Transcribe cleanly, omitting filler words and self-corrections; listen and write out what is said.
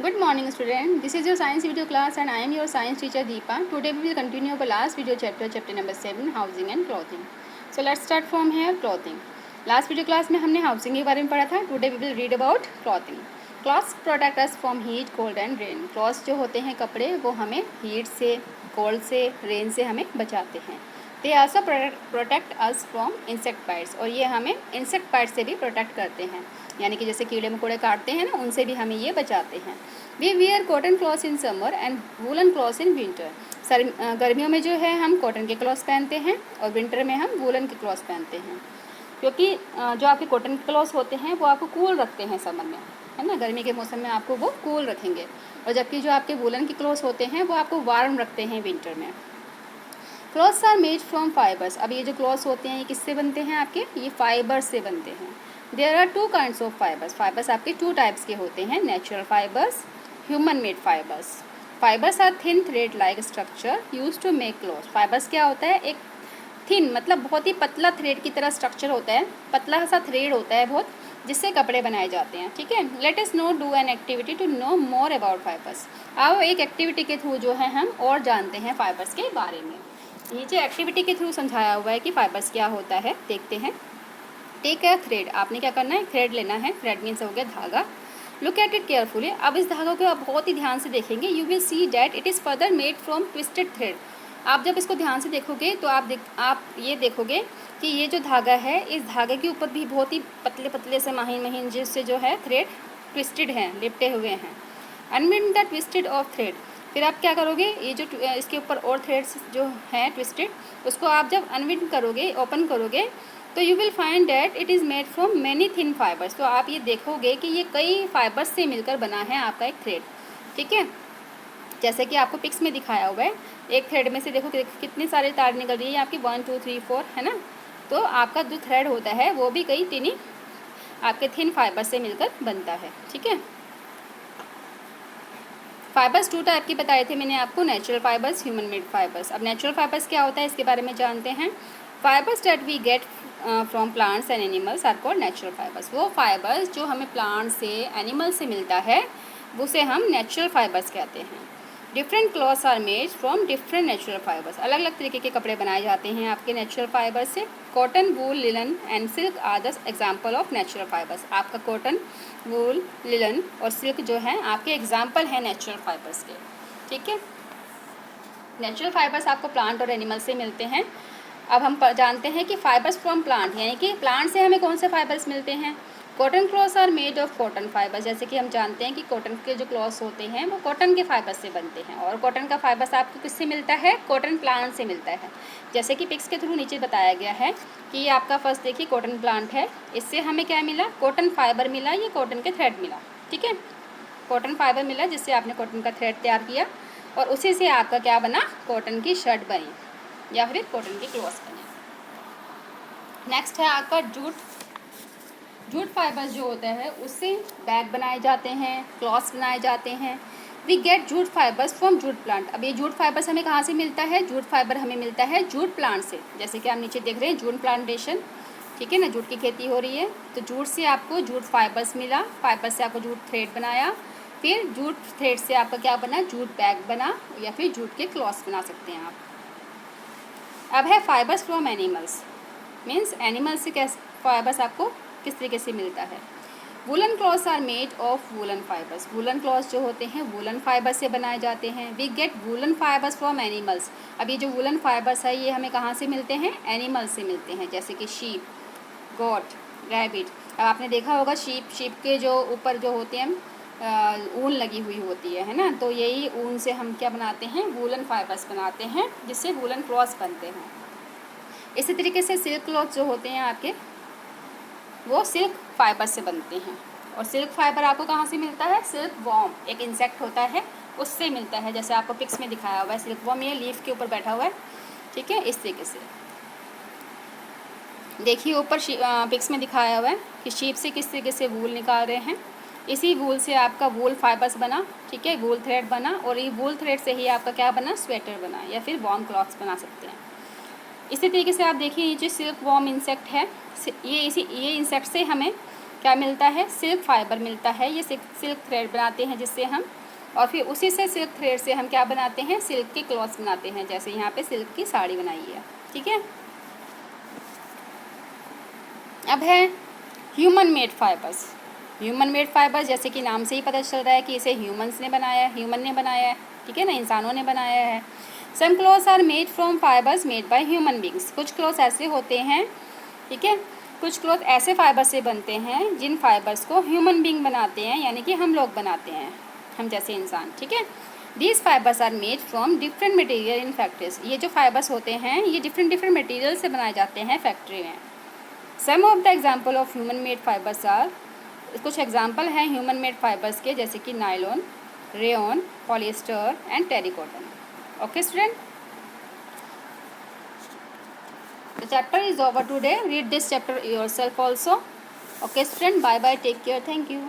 Good morning, student. This is your science video class, and I am your science teacher Deepa. Today we will continue our last video chapter number 7, housing and clothing. So let's start from here. Clothing. Last video class में हमने housing के बारे में पढ़ा था. Today we will read about clothing. Clothes protect us from heat, cold and rain. Clothes जो होते हैं कपड़े, वो हमें heat से, cold से, rain से हमें बचाते हैं. They also protect us from insect bites. और ये हमें insect bites से भी protect करते हैं. यानी कि जैसे कीड़े मकोड़े काटते हैं ना, उनसे भी हमें ये बचाते हैं. We wear cotton clothes in summer and woollen clothes in winter. गर्मियों में जो है हम कॉटन के क्लॉथ्स पहनते हैं और विंटर में हम वूलन के क्लॉथ्स पहनते हैं, क्योंकि जो आपके कॉटन के क्लॉथ्स होते हैं वो आपको कूल रखते हैं समर में, है ना. गर्मी के मौसम में आपको वो कूल रखेंगे, और जबकि जो आपके वूलन के क्लॉथ्स होते हैं वो आपको वार्म रखते हैं विंटर में. Clothes are made from fibres. अब ये जो क्लॉथ्स होते हैं ये किससे बनते हैं आपके? ये फाइबर्स से बनते हैं. There are two kinds of fibres. Fibres आपके टू टाइप्स के होते हैं, natural fibres, human made fibres. Fibres are thin thread like structure use to make cloth. Fibres क्या होता है? एक थिन मतलब बहुत ही पतला थ्रेड की तरह स्ट्रक्चर होता है, पतला सा थ्रेड होता है बहुत, जिससे कपड़े बनाए जाते हैं. ठीक है. Let us know do an activity to know more about fibres. आओ एक एक्टिविटी के थ्रू जो है हम और जानते हैं फाइबर्स के बारे में. नीचे एक्टिविटी के थ्रू समझाया हुआ है कि फाइबर्स क्या होता है, देखते हैं. Take a thread. आपने क्या करना है? थ्रेड लेना है. थ्रेड मीन्स हो गया धागा. Look at it carefully. अब इस धागा को आप बहुत ही ध्यान से देखेंगे. You will see that it is further made from twisted thread. आप जब इसको ध्यान से देखोगे तो आप ये देखोगे कि ये जो धागा है, इस धागे के ऊपर भी बहुत ही पतले पतले से महीन महीन जिससे जो है थ्रेड ट्विस्टेड हैं, लिपटे हुए हैं. Unwind the twisted of thread. फिर आप क्या करोगे? ये जो इसके ऊपर और थ्रेड्स जो हैं ट्विस्टेड, उसको आप जब अनविंड करोगे, ओपन करोगे, तो you will find that it is made from many thin fibres. तो आप ये देखोगे कि ये कई फाइबर्स से मिलकर बना है आपका एक थ्रेड. ठीक है. जैसे कि आपको पिक्स में दिखाया हुआ है, एक थ्रेड में से देखो कितने सारे तार निकल रही है आपकी, 1 2 3 4, है ना. तो आपका जो थ्रेड होता है वो भी कई टिनी आपके थिन फाइबर से मिलकर बनता है. ठीक है. फाइबर्स टू टाइप की बताए थे मैंने आपको, natural fibres, human made fibres. अब नेचुरल फाइबर्स क्या होता है इसके बारे में जानते हैं. Fibres that we get from plants and animals are called natural fibres. वो फाइबर्स जो हमें प्लांट से, एनिमल से मिलता है, उसे हम नेचुरल फाइबर्स कहते हैं. Different clothes are made from different natural fibres. अलग अलग तरीके के कपड़े बनाए जाते हैं आपके नेचुरल फाइबर्स से. Cotton, wool, linen and silk are the example of natural fibres. आपका कॉटन, वूल, लिलन और सिल्क जो है आपके एग्जाम्पल हैं नेचुरल फाइबर्स के. ठीक है. नेचुरल फाइबर्स आपको प्लांट और एनिमल से मिलते हैं. अब हम जानते हैं कि फाइबर्स फ्रॉम प्लांट, यानी कि प्लांट से हमें कौन से फाइबर्स मिलते हैं. Cotton clothes are made of cotton fibres. जैसे कि हम जानते हैं कि कॉटन के जो क्लॉथ्स होते हैं वो कॉटन के फाइबर से बनते हैं, और कॉटन का फाइबर्स आपको किससे मिलता है? कॉटन प्लांट से मिलता है. जैसे कि पिक्स के थ्रू नीचे बताया गया है कि ये आपका फर्स्ट देखिए कॉटन प्लांट है, इससे हमें क्या मिला? कॉटन फाइबर मिला, ये कॉटन के थ्रेड मिला. ठीक है. कॉटन फाइबर मिला जिससे आपने कॉटन का थ्रेड तैयार किया, और उसी से आपका क्या बना? कॉटन की शर्ट बनी या फिर कॉटन के क्लॉथ्स बने. नेक्स्ट है आपका जूट. जूट फाइबर्स जो होता है उससे बैग बनाए जाते हैं, क्लॉथ्स बनाए जाते हैं. We get jute fibres from jute plant. अब ये जूट फाइबर्स हमें कहाँ से मिलता है? जूट फाइबर हमें मिलता है जूट प्लांट से. जैसे कि आप नीचे देख रहे हैं जूट प्लांटेशन. ठीक है ना, जूट की खेती हो रही है, तो जूट से आपको जूट फाइबर्स मिला, फाइबर से आपको जूट थ्रेड बनाया, फिर जूट थ्रेड से आपका क्या बना? जूट बैग बना, या फिर जूट के क्लॉथ्स बना सकते हैं आप. अब है fibres from animals. Means animal से कैसे फाइबर्स आपको किस तरीके से मिलता है. Woollen clothes are made of woollen fibres. Woollen clothes जो होते हैं वूलन फाइबर से बनाए जाते हैं. We get woollen fibres from animals. अब ये जो वूलन फाइबर्स है ये हमें कहाँ से मिलते हैं? एनिमल से मिलते हैं, जैसे कि शीप, गोट, रैबिट. अब आपने देखा होगा शीप के जो ऊपर जो होते हैं ऊन लगी हुई होती है ना, तो यही ऊन से हम क्या बनाते हैं? वूलन फाइबर्स बनाते हैं, जिससे वूलन क्लॉथ्स बनते हैं. इसी तरीके से सिल्क क्लॉथ जो होते हैं आपके, वो सिल्क फाइबर से बनते हैं. और सिल्क फाइबर आपको कहाँ से मिलता है? सिल्क वॉर्म, एक इंसेक्ट होता है, उससे मिलता है. जैसे आपको पिक्स में दिखाया हुआ है सिल्क वॉर्म, ये लीफ के ऊपर बैठा हुआ है. ठीक है. इस तरीके से देखिए ऊपर पिक्स में दिखाया हुआ है कि शीप से किस तरीके से वूल निकाल रहे हैं. इसी वूल से आपका वूल फाइबर्स बना. ठीक है. वूल थ्रेड बना, और ये वूल थ्रेड से ही आपका क्या बना? स्वेटर बना, या फिर वॉर्म क्लॉथ्स बना सकते हैं. इसी तरीके से आप देखिए ये जो सिल्क वॉर्म इंसेक्ट है, ये इंसेक्ट से हमें क्या मिलता है, सिल्क फाइबर मिलता है। ये सिल्क थ्रेड बनाते हैं जिससे हम, और फिर उसी से सिल्क थ्रेड से हम क्या बनाते हैं, सिल्क के क्लॉथ्स बनाते हैं, जैसे यहाँ पे सिल्क की साड़ी बनाई है। ठीक है। अब है human made fibres. Human made fibres जैसे कि नाम से ही पता चल रहा है कि इसे ह्यूमन ने बनाया है, ठीक है ना, इंसानों ने बनाया है। Some clothes are made from fibres made by human beings. कुछ क्लोथ्स ऐसे होते हैं, ठीक है, कुछ क्लोथ ऐसे फाइबर से बनते हैं जिन फाइबर्स को ह्यूमन बींग बनाते हैं, यानी कि हम लोग बनाते हैं, हम जैसे इंसान। ठीक है। These fibres are made from different material in factories. ये जो फाइबर्स होते हैं ये डिफरेंट मटेरियल से बनाए जाते हैं फैक्ट्री में। Some of the example of human made fibres are, कुछ एग्जाम्पल हैं ह्यूमन मेड फाइबर्स के, जैसे कि nylon, rayon, polyester and tericotton. Okay student, the chapter is over today. Read this chapter yourself also. Okay student, bye bye, take care, thank you.